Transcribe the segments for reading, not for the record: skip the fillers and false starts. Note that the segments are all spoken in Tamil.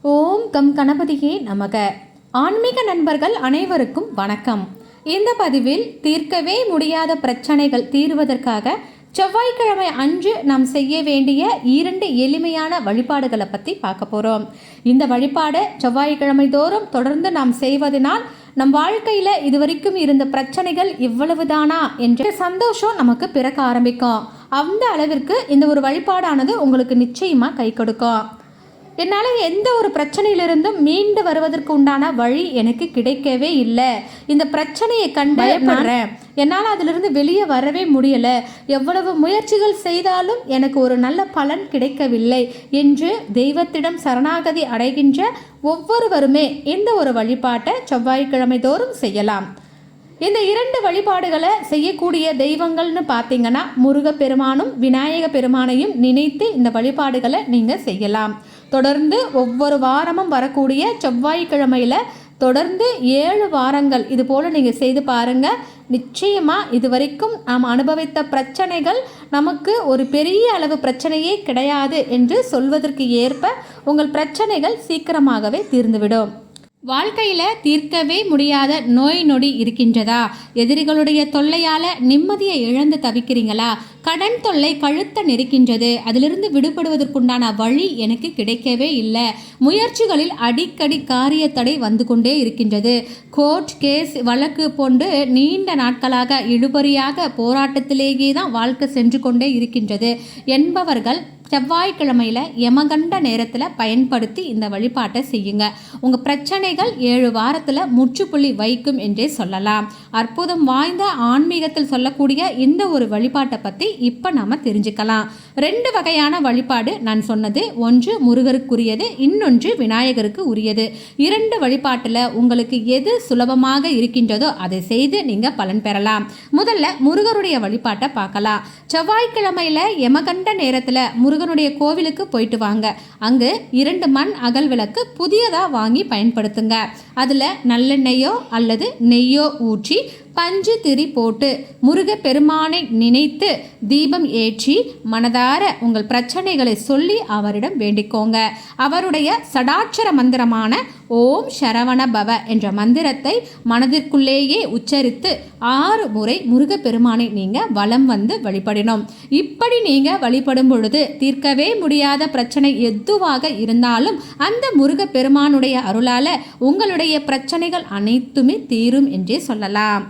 ஓம் கம் கணபதியே நமக. ஆன்மீக நண்பர்கள் அனைவருக்கும் வணக்கம். இந்த பதிவில் தீர்க்கவே முடியாத பிரச்சனைகள் தீர்வதற்காக செவ்வாய்க்கிழமை அன்று நாம் செய்ய வேண்டிய 2 எளிமையான வழிபாடுகளை பற்றி பார்க்க போகிறோம். இந்த வழிபாடு செவ்வாய்க்கிழமை தோறும் தொடர்ந்து நாம் செய்வதனால் நம் வாழ்க்கையில் இதுவரைக்கும் இருந்த பிரச்சனைகள் இவ்வளவுதானா என்ற சந்தோஷம் நமக்கு பிறக்க ஆரம்பிக்கும். அந்த அளவிற்கு இந்த ஒரு வழிபாடானது உங்களுக்கு நிச்சயமாக கை கொடுக்கும். என்னால் எந்த ஒரு பிரச்சனையிலிருந்தும் மீண்டு வருவதற்கு உண்டான வழி எனக்கு கிடைக்கவே இல்லை. இந்த பிரச்சனையை கண்டு பயப்படுறேன், என்னால் அதிலிருந்து வெளியே வரவே முடியலை, எவ்வளவு முயற்சிகள் செய்தாலும் எனக்கு ஒரு நல்ல பலன் கிடைக்கவில்லை என்று தெய்வத்திடம் சரணாகதி அடைகின்ற ஒவ்வொருவருமே இந்த ஒரு வழிபாட்டை செவ்வாய்க்கிழமை தோறும் செய்யலாம். இந்த 2 வழிபாடுகளை செய்யக்கூடிய தெய்வங்கள்னு பார்த்தீங்கன்னா முருகப்பெருமானும் விநாயக பெருமானையும் நினைத்து இந்த வழிபாடுகளை நீங்கள் செய்யலாம். தொடர்ந்து ஒவ்வொரு வாரமும் வரக்கூடிய செவ்வாய்க்கிழமையில் தொடர்ந்து 7 வாரங்கள் இது போல் நீங்கள் செய்து பாருங்கள். நிச்சயமாக இதுவரைக்கும் நாம் அனுபவித்த பிரச்சனைகள் நமக்கு ஒரு பெரிய அளவு பிரச்சனையே கிடையாது என்று சொல்வதற்கு ஏற்ப உங்கள் பிரச்சனைகள் சீக்கிரமாகவே தீர்ந்துவிடும். வாழ்க்கையில் தீர்க்கவே முடியாத நோய் நொடி இருக்கின்றதா? எதிரிகளுடைய தொல்லையால் நிம்மதியை இழந்து தவிக்கிறீங்களா? கடன் தொல்லை கழுத்த நெருக்கின்றது, அதிலிருந்து விடுபடுவதற்குண்டான வழி எனக்கு கிடைக்கவே இல்லை. முயற்சிகளில் அடிக்கடி காரிய தடை வந்து கொண்டே இருக்கின்றது. கோர்ட் கேஸ் வழக்கு போன்று நீண்ட நாட்களாக இழுபறியாக போராட்டத்திலேயே தான் வாழ்க்கை சென்று கொண்டே இருக்கின்றது என்பவர்கள் செவ்வாய்க்கிழமையில் யமகண்ட நேரத்தில் பயன்படுத்தி இந்த வழிபாட்டை செய்யுங்க. உங்கள் பிரச்சனைகள் 7 வாரத்தில் முற்றுப்புள்ளி வைக்கும் என்றே சொல்லலாம். அற்புதம் வாய்ந்த ஆன்மீகத்தில் சொல்லக்கூடிய இந்த ஒரு வழிபாட்டை பற்றி இப்போ நாம் தெரிஞ்சுக்கலாம். 2 வகையான வழிபாடு நான் சொன்னது, ஒன்று முருகருக்குரியது, இன்னொன்று விநாயகருக்கு உரியது. 2 வழிபாட்டில் உங்களுக்கு எது சுலபமாக இருக்கின்றதோ அதை செய்து நீங்கள் பலன் பெறலாம். முதல்ல முருகருடைய வழிபாட்டை பார்க்கலாம். செவ்வாய்க்கிழமையில் யமகண்ட நேரத்தில் முருகனுடைய கோவிலுக்கு போயிட்டு வாங்க. அங்கு 2 மண் அகல் விளக்கு புதியதாக வாங்கி பயன்படுத்துங்க. அதில் நல்லெண்ணெய்யோ அல்லது நெய்யோ ஊற்றி பஞ்சு திரி போட்டு முருக பெருமானை நினைத்து தீபம் ஏற்றி மனதார உங்கள் பிரச்சனைகளை சொல்லி அவரிடம் வேண்டிக்கோங்க. அவருடைய சடாட்சர மந்திரமான ஓம் சரவண பவ என்ற மந்திரத்தை மனதிற்குள்ளேயே உச்சரித்து 6 முறை முருக பெருமானை நீங்கள் வலம் வந்து வழிபடணும். இப்படி நீங்கள் வழிபடும் பொழுது தீர்க்கவே முடியாத பிரச்சனை எதுவாக இருந்தாலும் அந்த முருக பெருமானுடைய அருளால் உங்களுடைய பிரச்சனைகள் அனைத்துமே தீரும் என்றே சொல்லலாம்.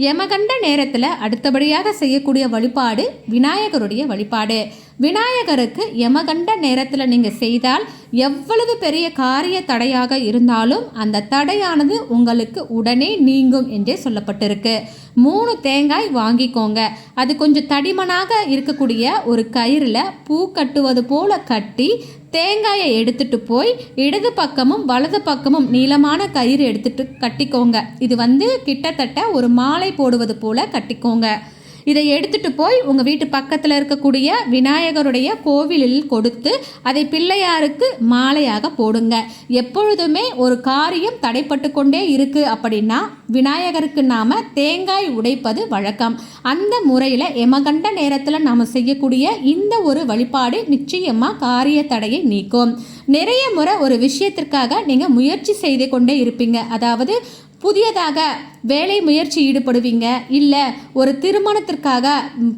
யமகண்ட நேரத்தில் அடுத்தபடியாக செய்யக்கூடிய வழிபாடு விநாயகருடைய வழிபாடு. விநாயகருக்கு யமகண்ட நேரத்தில் நீங்கள் செய்தால் எவ்வளவு பெரிய காரிய தடையாக இருந்தாலும் அந்த தடையானது உங்களுக்கு உடனே நீங்கும் என்றே சொல்லப்பட்டிருக்கு. 3 தேங்காய் வாங்கிக்கோங்க. அது கொஞ்சம் தடிமனாக இருக்கக்கூடிய ஒரு கயிறில் பூ கட்டுவது போல கட்டி தேங்காயை எடுத்துட்டு போய் இடது பக்கமும் வலது பக்கமும் நீளமான கயிறு எடுத்துட்டு கட்டிக்கோங்க. இது கிட்டத்தட்ட ஒரு மாலை போடுவது போல கட்டிக்கோங்க. இதை எடுத்துட்டு போய் உங்கள் வீட்டு பக்கத்தில் இருக்கக்கூடிய விநாயகருடைய கோவிலில் கொடுத்து அதை பிள்ளையாருக்கு மாலையாக போடுங்க. எப்பொழுதுமே ஒரு காரியம் தடைப்பட்டு கொண்டே இருக்குது அப்படின்னா விநாயகருக்கு நாம் தேங்காய் உடைப்பது வழக்கம். அந்த முறையில் யமகண்ட நேரத்தில் நாம் செய்யக்கூடிய இந்த ஒரு வழிபாடு நிச்சயமாக காரிய தடையை நீக்கும். நிறைய முறை ஒரு விஷயத்திற்காக நீங்கள் முயற்சி செய்து கொண்டே இருப்பீங்க. அதாவது புதியதாக வேலை முயற்சி ஈடுபடுவீங்க, இல்லை ஒரு திருமணத்திற்காக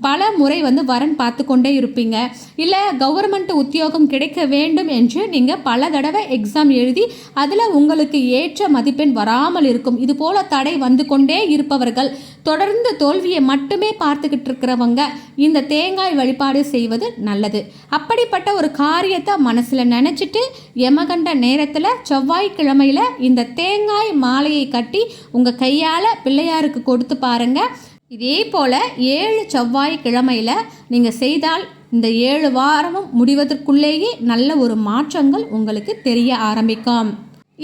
பல முறை வரன் பார்த்து கொண்டே இருப்பீங்க, இல்லை கவர்மெண்ட் உத்தியோகம் கிடைக்க வேண்டும் என்று நீங்கள் பல தடவை எக்ஸாம் எழுதி அதில் உங்களுக்கு ஏற்ற மதிப்பெண் வராமல் இருக்கும். இது போல தடை வந்து கொண்டே இருப்பவர்கள், தொடர்ந்து தோல்வியை மட்டுமே பார்த்துக்கிட்டு இருக்கிறவங்க இந்த தேங்காய் வழிபாடு செய்வது நல்லது. அப்படிப்பட்ட ஒரு காரியத்தை மனசில் நினச்சிட்டு யமகண்ட நேரத்தில் செவ்வாய்க்கிழமையில் இந்த தேங்காய் மாலையை கட்டி உங்கள் கையால் பிள்ளையாருக்கு கொடுத்து பாருங்க. இதே போல் 7 செவ்வாய்க்கிழமையில் நீங்கள் செய்தால் இந்த 7 வாரமும் முடிவதற்குள்ளேயே நல்ல ஒரு மாற்றங்கள் உங்களுக்கு தெரிய ஆரம்பிக்கும்.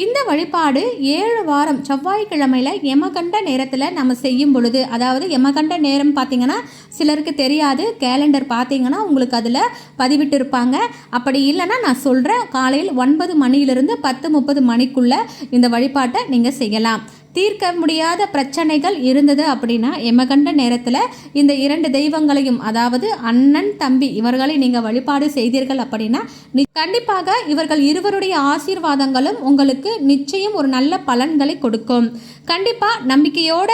இந்த வழிபாடு 7 வாரம் செவ்வாய்க்கிழமையில் யமகண்ட நேரத்தில் நம்ம செய்யும் பொழுது, அதாவது யமகண்ட நேரம் பார்த்திங்கன்னா சிலருக்கு தெரியாது, கேலண்டர் பார்த்திங்கன்னா உங்களுக்கு அதில் பதிவிட்டு இருப்பாங்க. அப்படி இல்லைன்னா நான் சொல்கிறேன், காலையில் 9 மணியிலிருந்து 10:30 மணிக்குள்ளே இந்த வழிபாட்டை நீங்கள் செய்யலாம். தீர்க்க முடியாத பிரச்சனைகள் இருந்தது அப்படின்னா எமகண்ட நேரத்தில் இந்த 2 தெய்வங்களையும், அதாவது அண்ணன் தம்பி இவர்களை நீங்கள் வழிபாடு செய்தீர்கள் அப்படின்னா கண்டிப்பாக இவர்கள் இருவருடைய ஆசீர்வாதங்களும் உங்களுக்கு நிச்சயம் ஒரு நல்ல பலன்களை கொடுக்கும். கண்டிப்பாக நம்பிக்கையோட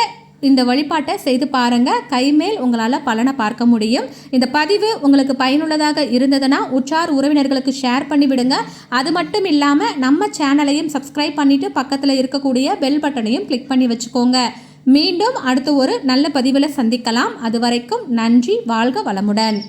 இந்த வழிபாட்டை செய்து பாருங்கள். கைமேல் உங்களால் பலனை பார்க்க முடியும். இந்த பதிவு உங்களுக்கு பயனுள்ளதாக இருந்ததுன்னா உற்றார் உறவினர்களுக்கு ஷேர் பண்ணிவிடுங்க. அது மட்டும் இல்லாமல் நம்ம சேனலையும் சப்ஸ்கிரைப் பண்ணிவிட்டு பக்கத்தில் இருக்கக்கூடிய பெல் பட்டனையும் கிளிக் பண்ணி வச்சுக்கோங்க. மீண்டும் அடுத்த ஒரு நல்ல பதிவில் சந்திக்கலாம். அது வரைக்கும் நன்றி. வாழ்க வளமுடன்.